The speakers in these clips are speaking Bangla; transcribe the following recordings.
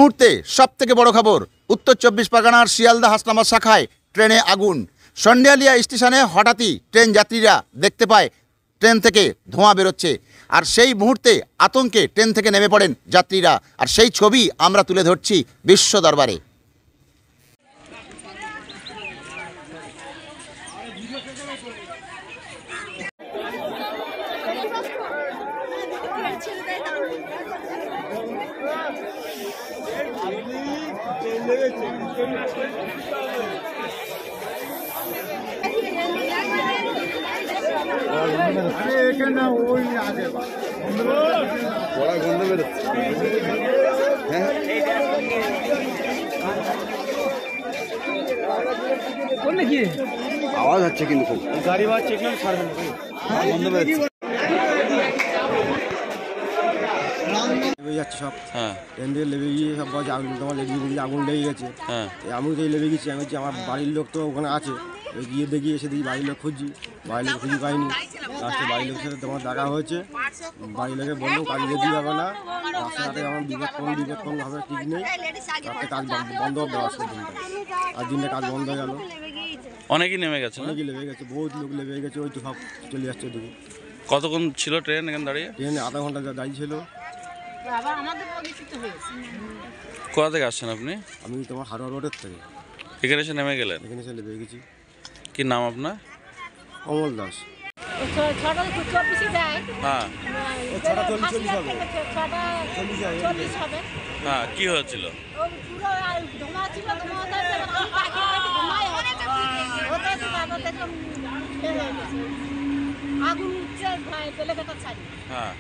মুহূর্তে সবথেকে বড় খবর, উত্তর 24 পরগনার শিয়ালদা হাসনাবাদ শাখায় ট্রেনে আগুন। সন্ডিয়ালিয়া স্টেশনে হঠাৎই ট্রেন যাত্রীরা দেখতে পায় ট্রেন থেকে ধোঁয়া বেরোচ্ছে, আর সেই মুহূর্তে আতঙ্কে ট্রেন থেকে নেমে পড়েন যাত্রীরা। আর সেই ছবি আমরা তুলে ধরছি বিশ্ব দরবারে। আওয়াজ হচ্ছে কিন্তু খুব গাড়ি বাজ চেক না ছাড়বেন বন্ধ করে যাচ্ছে সব। হ্যাঁ, ট্রেন দিয়ে লেগে গিয়ে সব বাজে আগুন, তোমার আগুন লেগে গেছে। হ্যাঁ, আমি তো লেগে গেছি, আমি হচ্ছে আমার বাড়ির লোক তো ওখানে আছে, গিয়ে দেখি এসে দেখি বাড়ির লোক খুঁজছি, বাড়ির লোক খুঁজে পাইনি। লাস্টে বাড়ির লোকের সাথে তোমার দেখা হয়েছে, বাড়ির লোকে বললো কাজ যেতে হবে না, রাস্তাঘাটে আমার বিপদ কম হবে, ঠিক নেই, রাতে কাজ বন্ধ হবে রাস্তার দিনটা, আর দিনটা কাজ বন্ধ হয়ে গেল। অনেকেই নেমে গেছে, অনেকেই লেগে গেছে, বহুত লোক লেগে গেছে, ওই তো সব চলে যাচ্ছে ওদিকে। কতক্ষণ ছিল ট্রেন এখানে দাঁড়িয়ে? ট্রেন আধা ঘন্টা দাঁড়িয়ে ছিল। কোথা থেকে আসছেন আপনি? আমি তোমার হারোয়া রোডের থেকে এখানে এসে নেমে গেলেন? এখানে এসে লেগে গেছি। কি নাম আপনার? অমল দাস। হ্যাঁ হ্যাঁ, কি হয়েছিল? হ্যাঁ,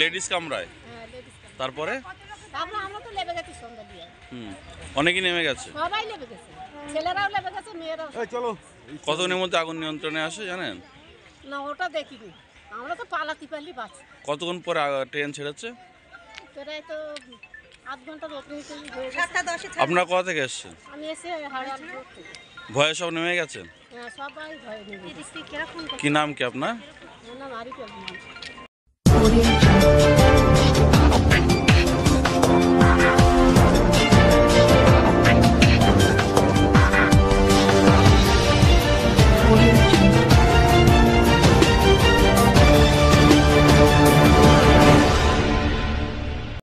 লেডিস কামরায়। তারপরে অনেকেই নেমে গেছে, কতক্ষণের মধ্যে আগুন নিয়ন্ত্রণে আসে জানেন? না, ওটা দেখিনি, আমরা তো পালাতে পারলি বাস। কতক্ষণ পরে ট্রেন ছেড়েছে? প্রায় তো আধ ঘন্টার ওপরে। আপনারা কোথা থেকে এসছেন? আমি এসে হাওড়া রোড থেকে। ভয়ে সব নেমে গেছেন? হ্যাঁ, সবাই ভয়ে নেমে গেছে। কি নাম কি আপনার? আমার নাম আরিফ।